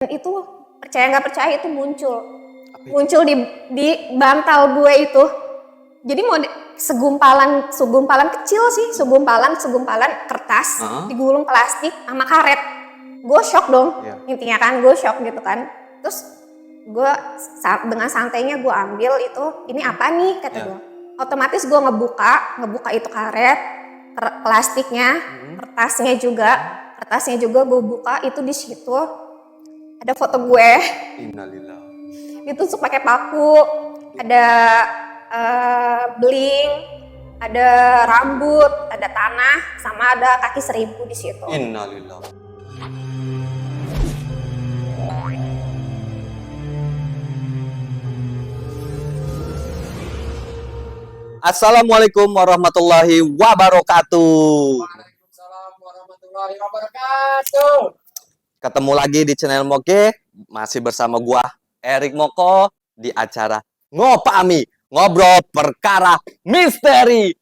Dan itu percaya nggak percaya itu muncul Apa itu? muncul di bantal gue itu. Jadi mau segumpalan kecil sih, segumpalan kertas digulung plastik sama karet. Gue shock dong, intinya kan gue shock gitu kan. Terus gue dengan santainya gue ambil itu, ini apa nih kata gue. Otomatis gue ngebuka itu karet, plastiknya, kertasnya juga gue buka. Itu di situ ada foto gue. Innalillah. Ditusuk pakai paku, ada beling, ada rambut, ada tanah, sama ada kaki 1000 di situ. Innalillah. Assalamualaikum warahmatullahi wabarakatuh. Waalaikumsalam warahmatullahi wabarakatuh. Ketemu lagi di channel Moge, masih bersama gua Erik Moko di acara Ngopami, ngobrol perkara misteri.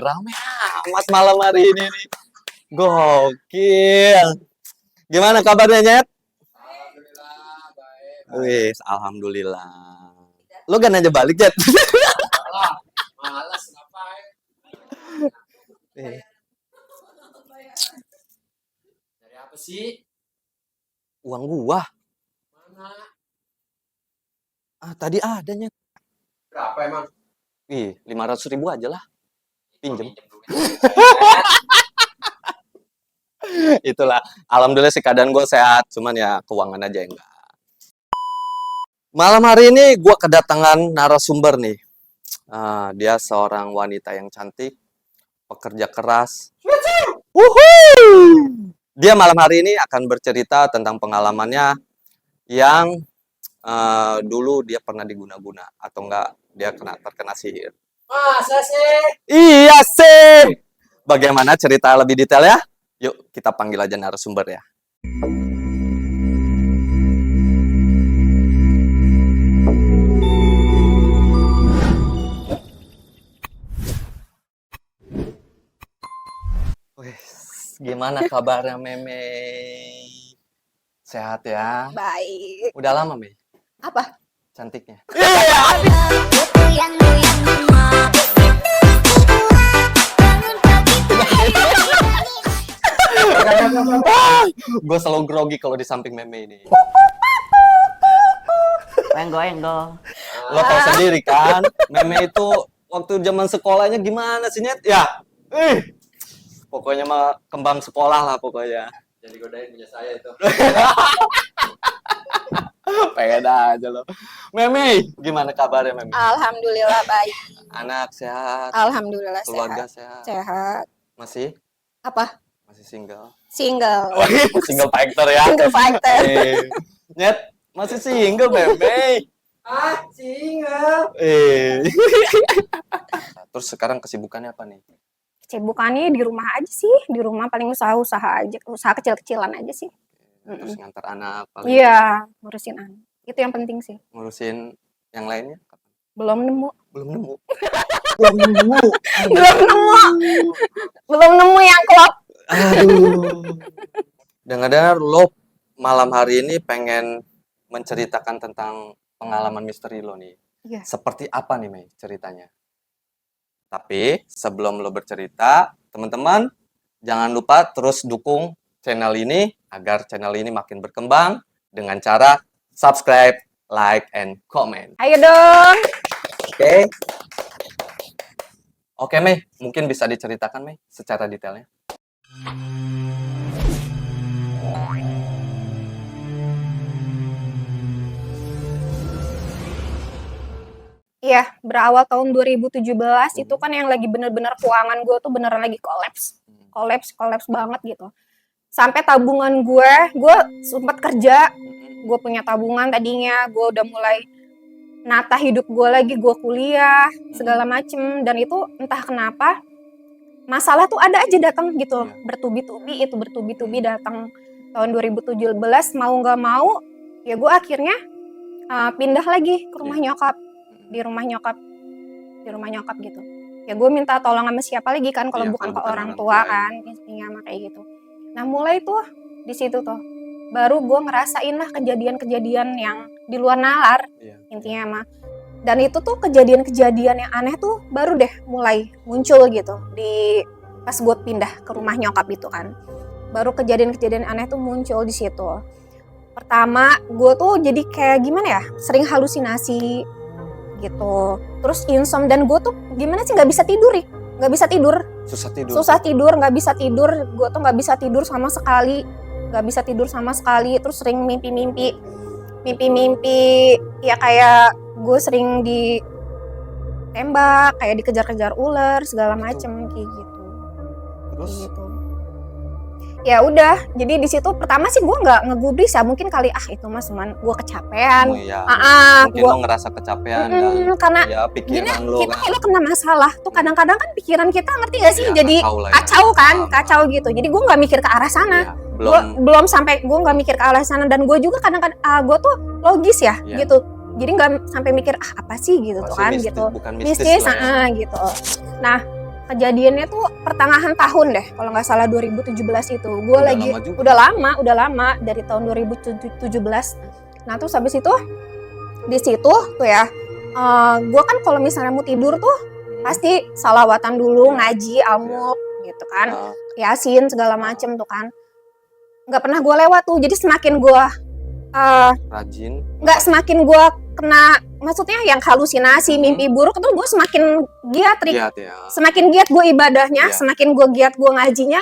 Rame amat malam hari ini nih. Gokil. Gimana kabarnya, Nyet? Alhamdulillah baik. Wih, alhamdulillah. Lu gak nanya balik, Jet? Malas ngapain? Dari apa sih? Uang gua. Mana? Tadi ada, Nyet. Berapa emang? 500.000 aja lah. Pinjem. Itulah. Alhamdulillah sih keadaan gue sehat. Cuman ya keuangan aja yang enggak. Malam hari ini gue kedatangan narasumber nih. Dia seorang wanita yang cantik. Pekerja keras. Dia malam hari ini akan bercerita tentang pengalamannya yang dulu dia pernah diguna-guna. Atau enggak dia terkena sihir. Masa sih? Iya sih. Bagaimana cerita lebih detail ya? Yuk kita panggil aja narasumber ya. Gimana kabarnya Meme? Sehat ya? Baik. Udah lama Mei? Apa? Cantiknya. Gue selalu grogi kalau di samping Meme ini. Enggol. Lo tau sendiri kan, Meme itu waktu zaman sekolahnya gimana sih, Nyet? Ya, pokoknya mah kembang sekolah lah pokoknya. Jadi godain punya saya itu. Pengen aja lo. Meme, gimana kabarnya Meme? Alhamdulillah baik. Anak sehat, Alhamdulillah keluarga sehat. sehat. Sehat. Masih? Apa? Masih single. Single. Single fighter ya. Single fighter. Nyet, masih single Meme. Single. Terus sekarang kesibukannya apa nih? Kesibukannya di rumah aja sih, di rumah paling usaha aja, usaha kecil-kecilan aja sih. Terus ngantar anak paling. Iya, ngurusin anak. Itu yang penting sih. Ngurusin yang lainnya? Belum nemu. Belum nemu. Belum nemu. Belum nemu yang klop. Aduh. Dengar-dengar lo malam hari ini pengen menceritakan tentang pengalaman misteri lo nih. Iya. Seperti apa nih Mei ceritanya? Tapi sebelum lo bercerita, teman-teman jangan lupa terus dukung channel ini agar channel ini makin berkembang dengan cara subscribe, like, and comment. Ayo dong. Oke. Oke Mei, mungkin bisa diceritakan Mei secara detailnya. Iya, berawal tahun 2017 itu kan yang lagi bener-bener keuangan gue tuh beneran lagi kolaps banget gitu. Sampai tabungan gue sempat kerja, gue punya tabungan tadinya, gue udah mulai nata hidup gue lagi, gue kuliah segala macem, dan itu entah kenapa masalah tuh ada aja datang gitu, bertubi-tubi datang. Tahun 2017 mau nggak mau ya gue akhirnya pindah lagi ke rumah nyokap. Di rumah nyokap gitu. Ya gue minta tolong sama siapa lagi kan kalau bukan ke orang tua kan, intinya mah kayak gitu. Nah mulai tuh di situ tuh baru gue ngerasain lah kejadian-kejadian yang di luar nalar Iya. intinya mah. Dan itu tuh kejadian-kejadian yang aneh tuh baru deh mulai muncul gitu di pas gue pindah ke rumah nyokap itu kan. Baru kejadian-kejadian aneh tuh muncul di situ. Pertama, gue tuh jadi kayak gimana ya, sering halusinasi gitu. Terus insomnia dan gue tuh gimana sih nggak bisa tidur ya, nggak bisa tidur. Susah tidur, nggak bisa tidur. Gue tuh nggak bisa tidur sama sekali, nggak bisa tidur sama sekali. Terus sering mimpi-mimpi ya kayak gue sering ditembak, kayak dikejar-kejar ular segala macem kayak gitu. Terus Gitu. Ya udah, jadi di situ pertama sih gue nggak ngegubris ya, mungkin kali itu mas cuman gue kecapean. iya, mungkin Gua lo ngerasa kecapean kan. karena Ya gini pikiran lo kita kan. kalau kena masalah tuh kadang-kadang kan pikiran kita ngerti gak sih Iya, jadi kacau lah ya. kacau kan, Paham. kacau gitu. Jadi gue nggak mikir ke arah sana. Iya, Gue belum sampai gue nggak mikir ke arah sana dan gue juga kadang-kadang gue tuh logis ya Iya. gitu. Jadi nggak sampai mikir apa sih gitu tuh kan mistis, gitu. bukan Mistis lah ya. gitu. Nah, kejadiannya tuh pertengahan tahun deh kalau nggak salah 2017 itu. Gue Udah lagi lama juga. udah lama dari tahun 2017. Nah, terus habis itu di situ tuh ya gue kan kalau misalnya mau tidur tuh pasti salawatan dulu, ngaji, almuk gitu kan. Nah, Yasin segala macem tuh kan. Nggak pernah gue lewat tuh. Jadi semakin gue rajin. nggak semakin gue kena, maksudnya yang halusinasi, mimpi buruk itu gue semakin giat, Rik. Giat ya. Semakin giat gue ibadahnya, Iya. semakin gue giat gue ngajinya,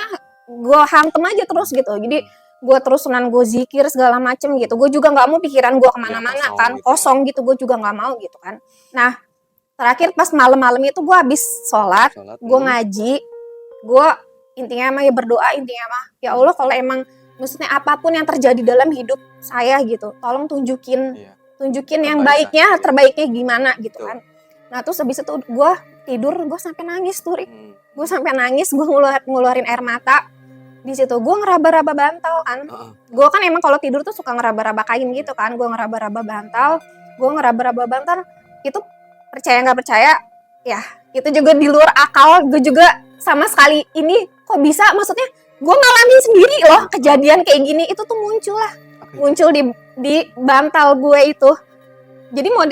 gue hantem aja terus gitu. Jadi gue terus sunan gue zikir segala macem gitu. Gue juga nggak mau pikiran gue kemana-mana kosong kan, gitu. kosong gitu. Gue juga nggak mau gitu kan. Nah terakhir pas malam-malam itu gue habis sholat, Sholat. gue ngaji, gue intinya mah ya berdoa, intinya mah ya Allah kalau emang maksudnya apapun yang terjadi dalam hidup saya gitu, tolong tunjukin Iya. yang Terbaik baiknya, saja. terbaiknya gimana gitu Betul. kan. Nah terus habis itu gue tidur, gue sampai nangis tuh, Rik. Hmm. Gue sampai nangis, gue ngeluarin air mata. Di situ gue ngeraba-raba bantal kan. Heeh. Gue kan emang kalau tidur tuh suka ngeraba-raba kain gitu kan. Gue ngeraba-raba bantal. Itu percaya nggak percaya, ya itu juga di luar akal. Gue juga sama sekali ini kok bisa, maksudnya gue ngalamin sendiri loh kejadian kayak gini. Itu tuh muncul di bantal gue itu. Jadi mau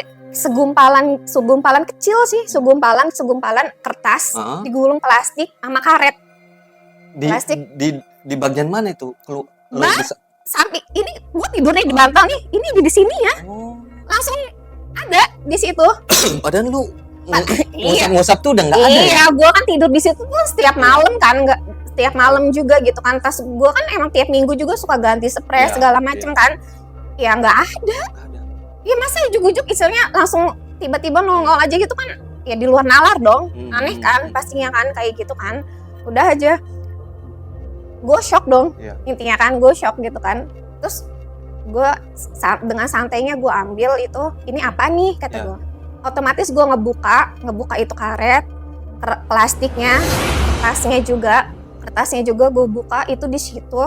segumpalan kecil sih, segumpalan kertas Heeh. digulung plastik sama karet. Di, Plastik. di bagian mana itu? Lu Bah. bisa. Samping ini gue tidurnya di bantal nih, ini di sini ya, Oh. langsung ada di situ. Padahal lu Iya, ngusap tuh udah nggak ada ya? iya, gue kan tidur di situ tuh setiap malam kan, nggak setiap malam juga gitu kan. Tas gue kan emang tiap minggu juga suka ganti spray Iya, segala macem kan. Ya nggak ada. Nggak ada. Ya masa ujuk-ujuk istilahnya langsung tiba-tiba nongol aja gitu kan. Ya di luar nalar dong. Aneh kan pastinya kan kayak gitu kan. Udah aja. Gue shock dong. Iya. Intinya kan gue shock gitu kan. Terus gue dengan santainya gue ambil itu, ini apa nih kata Iya. gue. Otomatis gue ngebuka itu karet, plastiknya, kertasnya juga gue buka. Itu di situ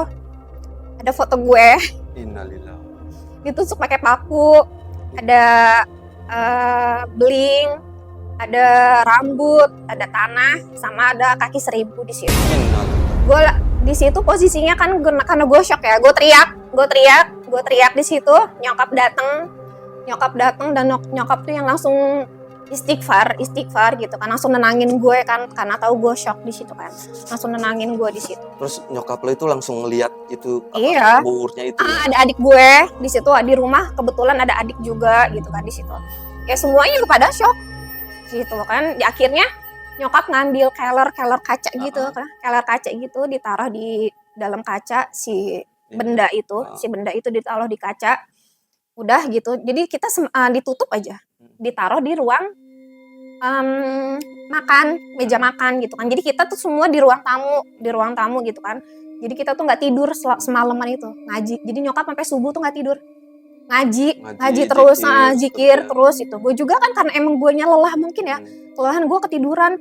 ada foto gue Innalillah. ditusuk pakai paku, ada beling, ada rambut, ada tanah, sama ada kaki 1000 di situ. Innalillah. Gue di situ posisinya kan karena gue shock ya, gue teriak di situ. Nyokap datang dan nyokap tuh yang langsung istighfar gitu kan, langsung nenangin gue kan, karena tahu gue shock di situ kan, langsung nenangin gue di situ. Terus nyokap lo itu langsung ngeliat itu Iya. buurnya itu. Ada adik gue di situ di rumah, kebetulan ada adik juga gitu kan di situ. Ya semuanya pada shock gitu kan. Di akhirnya nyokap ngambil keler kaca gitu kan, keler kaca gitu ditaruh di dalam kaca si benda itu, ditaruh di kaca. Udah gitu. Jadi kita ditutup aja, ditaruh di ruang meja makan gitu kan. Jadi kita tuh semua di ruang tamu gitu kan. Jadi kita tuh nggak tidur semalaman itu ngaji. Jadi nyokap sampai subuh tuh nggak tidur, ngaji terus, zikir terus itu. Gue juga kan karena emang guenya lelah mungkin ya, kelelahan gue ketiduran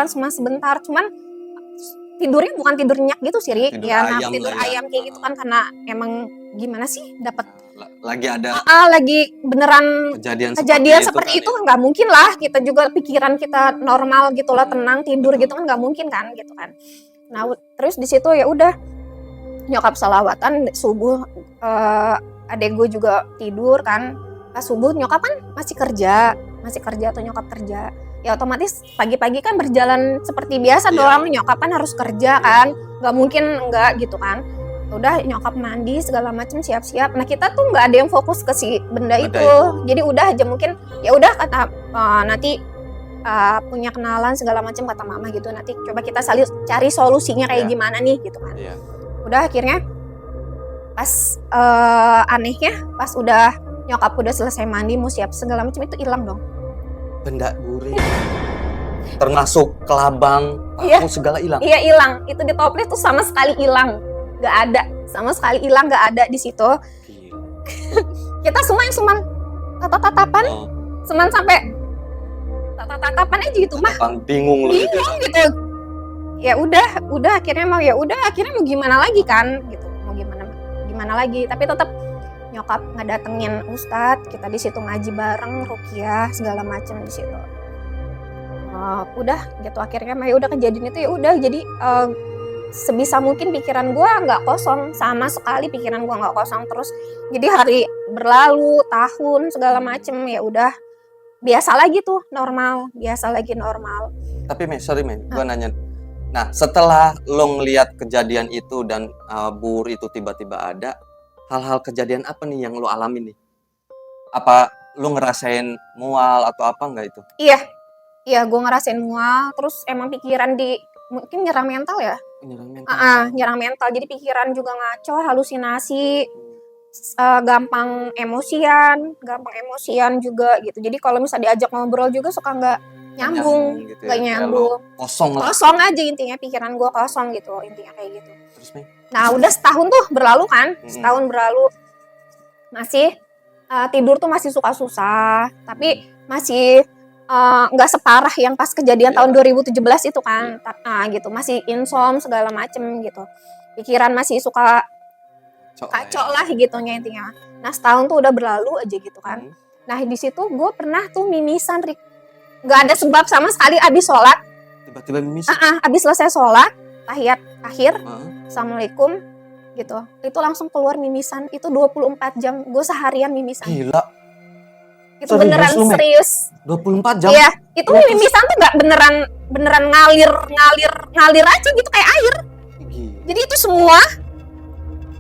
cuma sebentar, cuman tidurnya bukan tidur nyenyak gitu sih, Rik. Tidur ayam kayak gitu kan, karena emang gimana sih dapat lagi ada lagi beneran kejadian seperti itu kan nggak mungkin lah. Kita juga pikiran kita normal gitu lah, tenang tidur gitu kan nggak mungkin kan gitu kan. Nah terus di situ ya udah nyokap salawatan subuh, adek gue juga tidur kan. Pas subuh nyokap kan masih kerja atau nyokap kerja. Ya otomatis pagi-pagi kan berjalan seperti biasa doang, nyokap kan harus kerja kan, nggak mungkin enggak gitu kan. Udah nyokap mandi segala macam siap-siap. Nah kita tuh nggak ada yang fokus ke si benda itu. Jadi udah aja mungkin ya udah kata nanti punya kenalan segala macam kata mama gitu. Nanti coba kita cari solusinya kayak gimana nih gitu kan. Udah akhirnya pas anehnya pas udah nyokap udah selesai mandi mau siap segala macam itu hilang dong. Benda gurih. Termasuk kelabang, paku segala hilang. Iya hilang. Itu di toples tuh sama sekali hilang. Gak ada. Sama sekali hilang gak ada di situ. Kita semua yang cuman tatap-tatapan. Cuman sampai tatap-tatapan aja gitu mah. Bingung gitu. Ya udah akhirnya mau gimana lagi kan gitu. Mau gimana lagi. Tapi tetap nyokap ngedatengin ustadz, kita di situ ngaji bareng, ruqyah segala macam di situ. Udah gitu akhirnya mah udah kejadian itu ya udah jadi sebisa mungkin pikiran gue nggak kosong sama sekali, pikiran gue nggak kosong terus. Jadi hari berlalu, tahun segala macem ya udah biasa lagi tuh normal. Tapi sorry gue nanya. Nah setelah lo ngeliat kejadian itu dan bur itu tiba-tiba ada, hal-hal kejadian apa nih yang lo alamin nih? Apa lo ngerasain mual atau apa enggak itu? Iya gue ngerasain mual, terus emang pikiran mungkin nyerang mental ya? Nyerang mental, jadi pikiran juga ngaco, halusinasi, gampang emosian juga gitu. Jadi kalau misalnya diajak ngobrol juga suka nggak nyambung, gitu nggak nyambung. Kosong aja intinya, pikiran gue kosong gitu, intinya kayak gitu. Terus nih? Nah udah setahun tuh berlalu kan, setahun berlalu masih tidur tuh masih suka susah, tapi masih nggak separah yang pas kejadian tahun 2017 itu kan, gitu masih insom segala macem gitu, pikiran masih suka kacau lah gitunya intinya. Nah setahun tuh udah berlalu aja gitu kan. Nah di situ gue pernah tuh mimisan, nggak ada sebab sama sekali, abis sholat tiba-tiba mimisan. Abis selesai sholat tahiyat akhir, assalamualaikum gitu, itu langsung keluar mimisan. Itu 24 jam gue seharian mimisan. Gila. Itu beneran serius. 24 jam? Iya, itu mimisan tuh gak beneran ngalir aja gitu kayak air. Jadi itu semua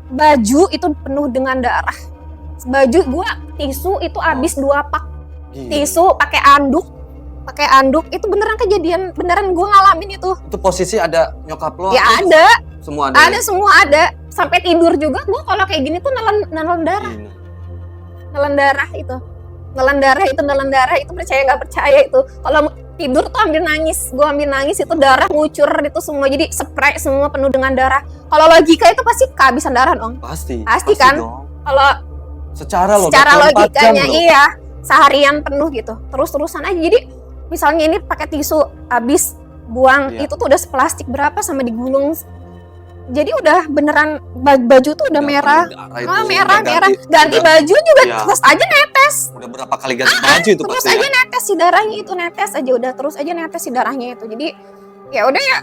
baju itu penuh dengan darah. Baju gue tisu itu habis 2 pak. Tisu pakai anduk itu beneran kejadian, beneran gue ngalamin itu. Itu posisi ada nyokap lo? Ya ada. Semua ada. Semua ada. Sampai tidur juga gue kalau kayak gini tuh nelen darah. Nelen darah itu percaya nggak percaya itu. Kalau tidur tuh ambil nangis, gue ambil nangis itu darah ngucur itu semua, jadi spray semua penuh dengan darah. Kalau logika itu pasti kehabisan darah dong. Pasti kan. Kalau secara logikanya iya, seharian penuh gitu, terus-terusan aja. Jadi misalnya ini pakai tisu habis buang, itu tuh udah seplastik berapa sama digulung. Jadi udah beneran baju tuh udah merah. Merah. Ganti baju juga terus aja netes. Udah berapa kali ganti baju itu terus aja netes si darahnya itu, netes aja udah terus aja netes si darahnya itu. Jadi ya udah ya,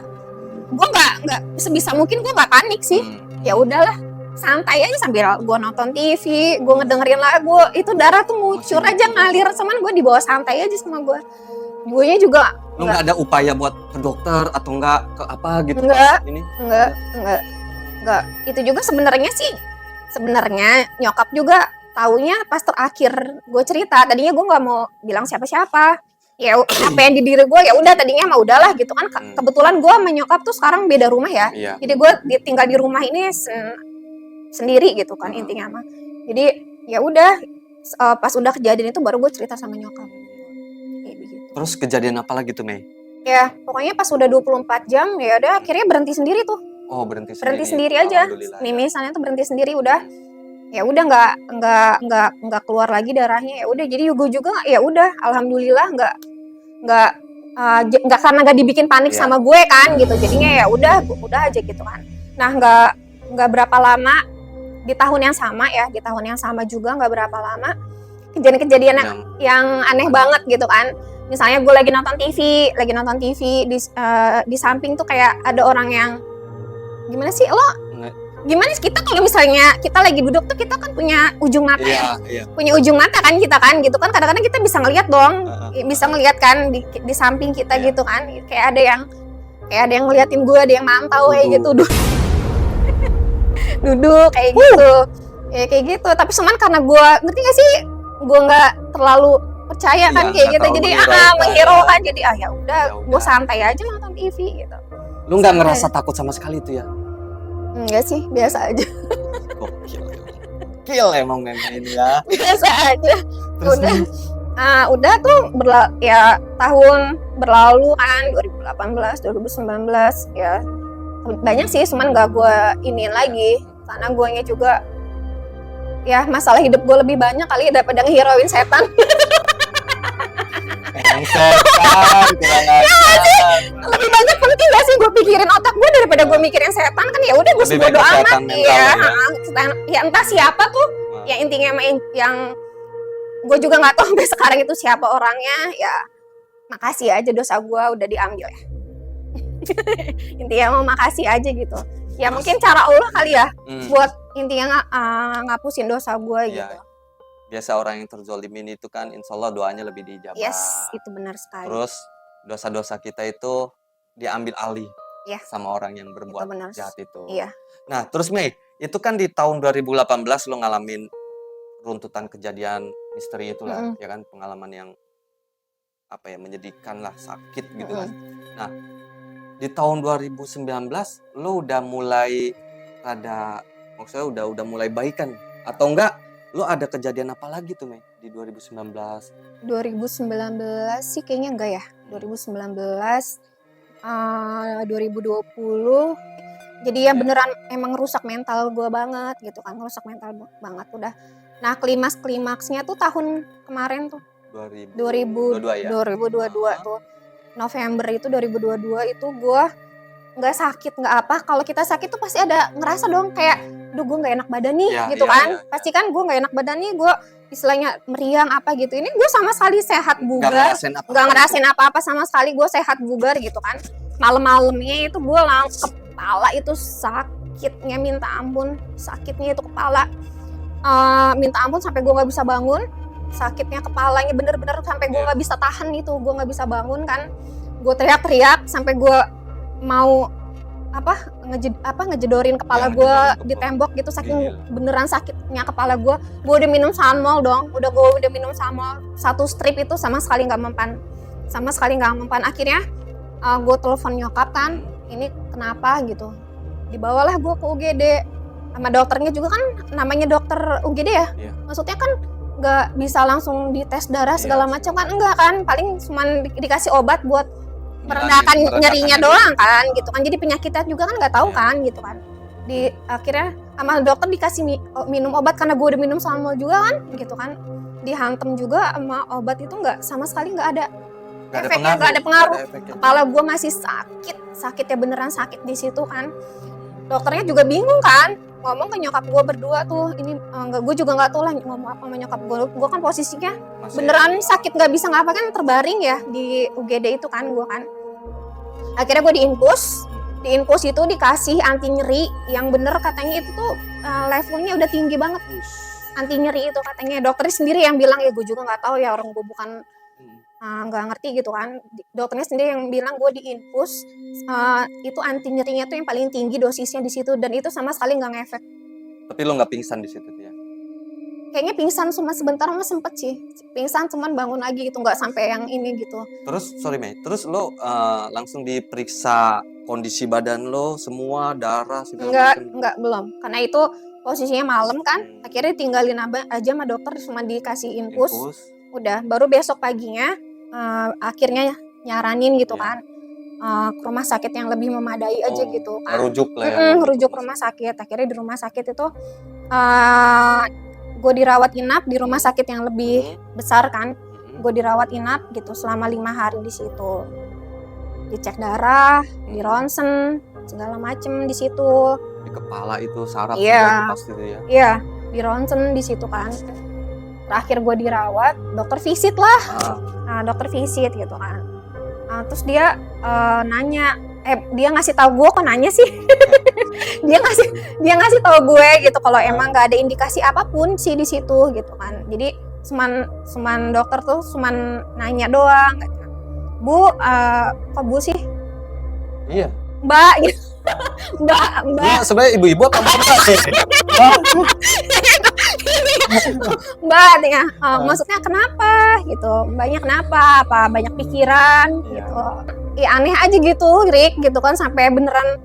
gue nggak sebisa mungkin gue nggak panik sih. Ya udahlah, santai aja sambil gue nonton TV, gue ngedengerin lagu, itu darah tuh ngucur aja ngalir, cuman gue dibawa santai aja sama gue. Guenya juga lu nggak ada upaya buat ke dokter atau nggak ke apa gitu? Enggak. Itu juga sebenarnya nyokap juga taunya pas terakhir gue cerita. Tadinya gue nggak mau bilang siapa-siapa. Ya apa yang di diri gue ya udah, tadinya mah udahlah gitu kan. Kebetulan gue sama nyokap tuh sekarang beda rumah ya. Jadi gue tinggal di rumah ini sendiri gitu kan intinya mah. Jadi ya udah, pas udah kejadian itu baru gue cerita sama nyokap. Terus kejadian apa lagi tuh, Mei? Ya, pokoknya pas udah 24 jam ya udah akhirnya berhenti sendiri tuh. Oh, berhenti sendiri aja. Mimisannya tuh berhenti sendiri udah. Ya udah nggak keluar lagi darahnya. Ya udah, jadi gue juga ya udah alhamdulillah nggak karena nggak dibikin panik sama gue kan gitu. Jadinya ya udah aja gitu kan. Nah, nggak berapa lama di tahun yang sama juga nggak berapa lama kejadian-kejadian yang aneh banget gitu kan. Misalnya gue lagi nonton TV di samping tuh kayak ada orang yang gimana sih lo gimana sih kita kalau misalnya kita lagi duduk tuh kita kan punya ujung mata ya. Iya. Punya ujung mata kan kita kan gitu kan, kadang-kadang kita bisa ngelihat dong, bisa ngelihat kan di samping kita Iya. gitu kan, kayak ada yang ngeliatin gue, ada yang mantau kayak gitu duduk kayak gitu ya kayak gitu. Tapi cuman karena gue ngerti gak sih, gue nggak terlalu percaya kan Iya, kayak nggak gitu, terlalu jadi menghiraukan. menghiraukan, jadi ya udah Ya gue udah. santai aja nonton TV gitu. Lu nggak ngerasa takut sama sekali tuh ya? Enggak sih, biasa aja. Gokil emang memang ini ya. Biasa aja. Terus Udah. Udah tuh ya tahun berlalu kan 2018, 2019 ya banyak sih, cuman gak gue iniin lagi karena guanya juga ya masalah hidup gue lebih banyak kali daripada ngehirauin setan. yang setan kurang ajar. Lebih banyak penting gak sih gue pikirin otak gue daripada gue mikirin setan kan, ya udah gue Lebih bodo baik amat kesehatan mental ya. ya. Ya entah siapa tuh ya intinya yang gue juga nggak tahu sampai sekarang itu siapa orangnya, ya makasih aja dosa gue udah diambil ya. Intinya mau makasih aja gitu ya, mungkin cara Allah kali ya buat intinya ngapusin dosa gue Iya. gitu. Biasa orang yang terzolimin itu kan insya Allah doanya lebih dijabah. Yes, itu benar sekali. Terus dosa-dosa kita itu diambil alih Iya. sama orang yang berbuat Itu benar. jahat itu. Iya. Nah terus Mei, itu kan di tahun 2018 lo ngalamin runtutan kejadian misteri itu lah, ya kan, pengalaman yang apa ya, menyedihkan lah, sakit gitu kan. Nah di tahun 2019 lo udah mulai maksudnya udah mulai baikan atau enggak? Lo ada kejadian apa lagi tuh Mei di 2019? 2019 sih kayaknya enggak ya. 2019 2020 jadi ya beneran emang rusak mental gue banget gitu kan, rusak mental banget udah. Nah klimaksnya tuh tahun kemarin tuh 2022 ya? 2022 tuh November itu 2022 itu gue nggak sakit nggak apa. Kalau kita sakit tuh pasti ada ngerasa dong kayak, duh gue nggak enak badan nih Ya, gitu iya, kan. iya, iya. Pasti kan gue nggak enak badan nih, gue istilahnya meriang apa gitu. Ini gue sama sekali sehat bugar, nggak ngerasain apa-apa sama sekali, gue sehat bugar gitu kan. Malam-malamnya itu gue langsung kepala itu sakitnya minta ampun, sakitnya itu kepala minta ampun sampai gue nggak bisa bangun. Sakitnya kepalanya bener-bener sampai gue nggak bisa tahan itu, gue nggak bisa bangun kan. Gue teriak-teriak sampai gue mau ngejedorin kepala gue di tembok gitu, saking beneran sakitnya kepala gue. Gue udah minum Sanmol dong, gue udah minum Sanmol 1 strip itu sama sekali nggak mempan, akhirnya gue telepon nyokap kan, ini kenapa gitu. Dibawalah gue ke UGD sama dokternya juga kan, namanya dokter UGD ya, maksudnya kan nggak bisa langsung dites darah segala macam kan, enggak kan, paling cuman dikasih obat buat meredakan nyerinya doang kan gitu kan. Jadi penyakitnya juga kan nggak tahu kan gitu kan. Di akhirnya sama dokter dikasih minum obat karena gue udah minum Sanmol juga kan gitu kan. Dihantem juga sama obat itu nggak, sama sekali nggak ada efeknya, nggak ada pengaruh. Kepala gue masih sakitnya beneran sakit di situ kan. Dokternya juga bingung kan, ngomong ke nyokap gue berdua tuh, ini gue juga nggak tahu lah ngomong apa sama nyokap gue kan posisinya beneran sakit nggak bisa ngapa kan, terbaring ya di UGD itu kan gue kan. Akhirnya gue diinfus itu dikasih anti nyeri yang bener katanya itu tuh levelnya udah tinggi banget, anti nyeri itu katanya. Dokternya sendiri yang bilang, ya gue juga nggak tahu ya, orang gue bukan nggak ngerti gitu kan. Dokternya sendiri yang bilang gue diinfus itu anti nyerinya tuh yang paling tinggi dosisnya di situ, dan itu sama sekali nggak ngefek. Tapi lo nggak pingsan di situ tuh ya? Kayaknya pingsan cuma sebentar, mah sempet sih pingsan, cuman bangun lagi gitu, nggak sampai yang ini gitu. Terus sorry Mei, terus lo langsung diperiksa kondisi badan lo semua, darah segala macam? Enggak, belum, karena itu posisinya malam kan. Akhirnya tinggalin aja sama dokter, cuma dikasih infus. Udah, baru besok paginya akhirnya nyaranin gitu kan, ke rumah sakit yang lebih memadai aja gitu kan. Rujuk lah ya. Rujuk rumah sakit. Akhirnya di rumah sakit itu gue dirawat inap di rumah sakit yang lebih besar kan. Gue dirawat inap gitu selama 5 hari di situ. Dicek darah, di ronsen, segala macem di situ. Di kepala itu saraf pasti itu ya. Iya, di ronsen di situ kan. Terakhir gue dirawat, dokter visit lah. Dokter visit gitu kan. Terus dia nanya, dia ngasih tahu gue, kok nanya sih? dia ngasih tahu gue gitu kalau emang nggak ada indikasi apapun sih di situ gitu kan. Jadi cuman dokter tuh cuman nanya doang, Bu, kok Bu sih? Iya. Mbak gitu. Mbak. Ini sebenarnya ibu-ibu apa mbak sih? Mbak ya, maksudnya kenapa gitu? Mbaknya kenapa? Apa banyak pikiran Iya. gitu? Ya aneh aja gitu, Rick gitu kan, sampai beneran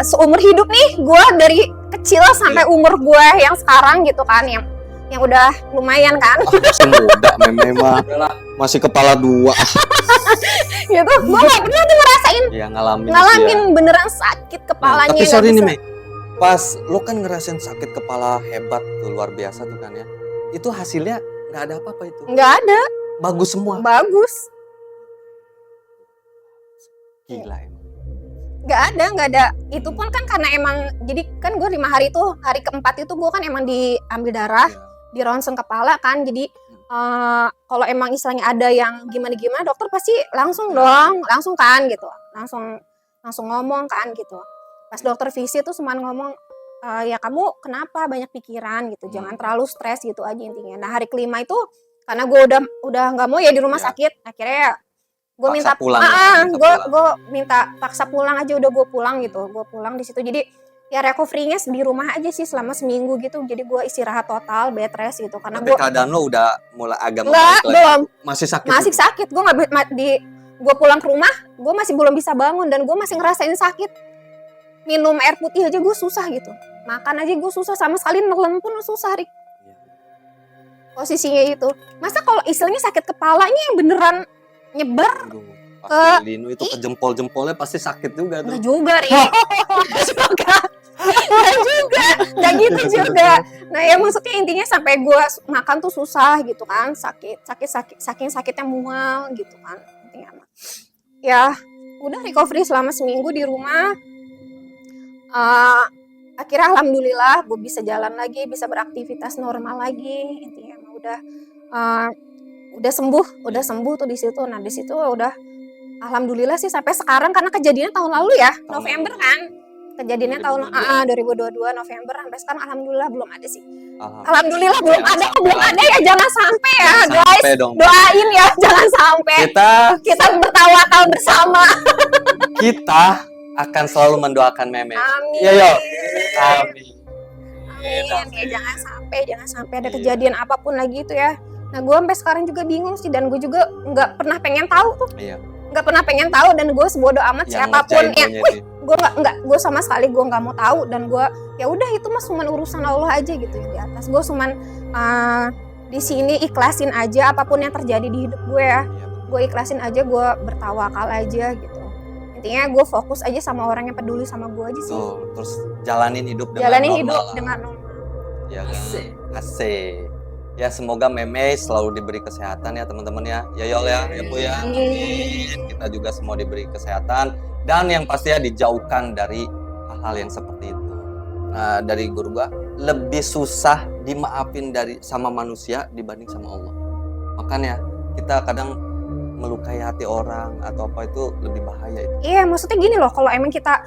seumur hidup nih gue dari kecil sampai umur gue yang sekarang gitu kan, yang udah lumayan kan Masih muda memang masih kepala dua. gitu. Gue gak pernah tuh ngerasain Ya ngalamin beneran sakit ya. kepalanya. Tapi nggak sorry nih bisa. Mei, pas lo kan ngerasain sakit kepala hebat tuh, luar biasa tuh kan ya, itu hasilnya nggak ada apa-apa itu, Nggak ada, bagus semua. bagus. Gila emang. Nggak ada. Itu pun kan karena emang, jadi kan gue 5 hari itu, hari keempat itu gue kan emang diambil darah, di ronsen kepala kan. Jadi kalau emang istilahnya ada yang gimana dokter pasti langsung dong, langsung kan gitu, langsung ngomong kan gitu. Pas dokter visi tuh cuman ngomong, ya kamu kenapa banyak pikiran gitu, jangan terlalu stres gitu aja intinya. Nah hari kelima itu karena gue udah nggak mau ya di rumah sakit, akhirnya gue minta pulang, gue minta paksa pulang aja, udah gue pulang gitu, gue pulang di situ. Jadi ya recovery-nya di rumah aja sih selama seminggu gitu. Jadi gue istirahat total, bed rest gitu, karena Tapi gue keadaan lo udah mulai agak nggak membaik lagi. belum Masih sakit. masih itu? sakit. Gue nggak gue pulang ke rumah, gue masih belum bisa bangun dan gue masih ngerasain sakit. Minum air putih aja gue susah gitu, makan aja gue susah, sama sekali nelen pun susah, Rik. Posisinya itu, masa kalau istilahnya sakit kepalanya yang beneran nyebar. Aduh, pasti Lino itu ke jempol-jempolnya pasti sakit juga tuh. Enggak juga, Rik. Enggak gitu juga. Nah ya maksudnya intinya sampai gue makan tuh susah gitu kan, saking sakitnya mual gitu kan intinya. Ya udah recovery selama seminggu di rumah. Akhirnya alhamdulillah gue bisa jalan lagi, bisa beraktivitas normal lagi intinya. Udah sembuh tuh di situ. Nah di situ udah alhamdulillah sih sampai sekarang, karena kejadiannya tahun lalu ya, November kan. Kejadiannya tahun 2022 November, sampai sekarang alhamdulillah belum ada sih. Alhamdulillah belum ada ya, jangan sampai ya guys. Doain ya jangan sampai. Kita bertawa-tawa bersama. Kita akan selalu mendoakan Meme. Amin. Iya, yo. Amin. Ya jangan sampai ada kejadian apapun lagi itu ya. Nah gue sampai sekarang juga bingung sih, dan gue juga nggak pernah pengen tahu tuh. Iya. Nggak pernah pengen tahu, dan gue sebodoh amat siapapun yang gue sama sekali gue nggak mau tahu, dan gue ya udah itu mah cuma urusan Allah aja gitu yang di atas. Gue cuman di sini ikhlasin aja apapun yang terjadi di hidup gue ya. Gue ikhlasin aja, gue bertawakal aja gitu. Intinya gue fokus aja sama orang yang peduli sama gue aja sih. Terus jalanin hidup dengan normal. Ya kan? Asik. Ya semoga Meme selalu diberi kesehatan ya teman-teman ya. Ya Yol ya, ya Bu ya. Amin. Kita juga semua diberi kesehatan, dan yang pastinya dijauhkan dari hal-hal yang seperti itu. Nah, dari guru gua, lebih susah dimaafin sama manusia dibanding sama Allah. Makanya kita kadang melukai hati orang atau apa itu lebih bahaya itu. Iya, maksudnya gini loh, kalau emang kita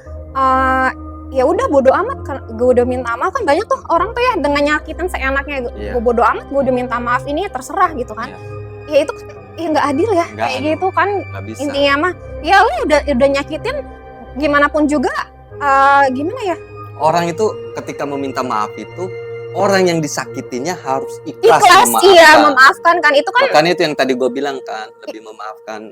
ya udah bodo amat kan, gue udah minta maaf kan. Banyak tuh orang tuh ya dengan nyakitin seenaknya, gue bodo amat, gue udah minta maaf, ini terserah gitu kan. Ya itu kan ya nggak adil ya, kayak gitu kan. Intinya mah ya lu udah nyakitin gimana pun juga, gimana ya, orang itu ketika meminta maaf itu orang yang disakitinya harus ikhlas memaafkan kan. Itu kan makanya itu yang tadi gue bilang kan, lebih memaafkan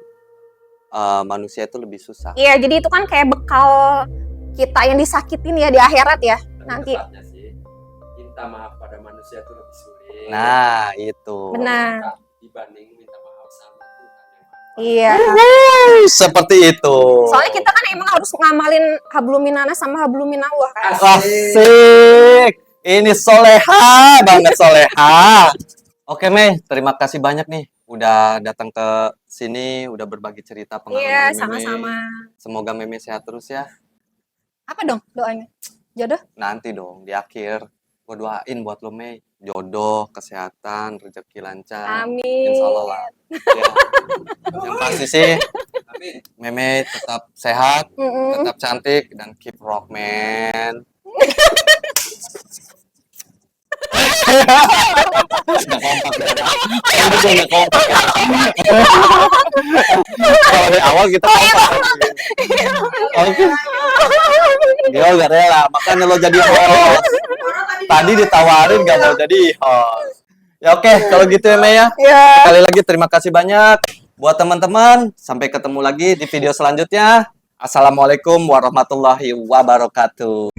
manusia itu lebih susah. Iya, jadi itu kan kayak bekal kita yang disakitin ya di akhirat ya. Nanti sih, minta maaf pada manusia itu lebih sulit. Nah, itu. Benar. Dibanding minta maaf sama Tuhan. Iya. Seperti itu. Soalnya kita kan emang harus ngamalin habluminana sama habluminallah kan. Asik. Ini soleha banget, soleha. Oke Mei, terima kasih banyak nih udah datang ke sini, udah berbagi cerita pengalaman. Iya, Meme. sama-sama. Semoga Meme sehat terus ya. Apa dong doanya? Jodoh? Nanti dong di akhir gue doain buat lo Mei, jodoh, kesehatan, rezeki lancar. Amin. Insya Allah lah. Ya. Yang pasti sih Meme tetap sehat, Mm-mm. tetap cantik, dan keep rock, man. Nggak kompak ya. Kalau dari awal kita kompak. Oke. Dia gak rela, makanya lo jadi host. Tadi ditawarin gak mau jadi host. Ya oke, kalau gitu ya Mei ya. Ya. Sekali lagi terima kasih banyak buat teman-teman. Sampai ketemu lagi di video selanjutnya. Assalamualaikum warahmatullahi wabarakatuh.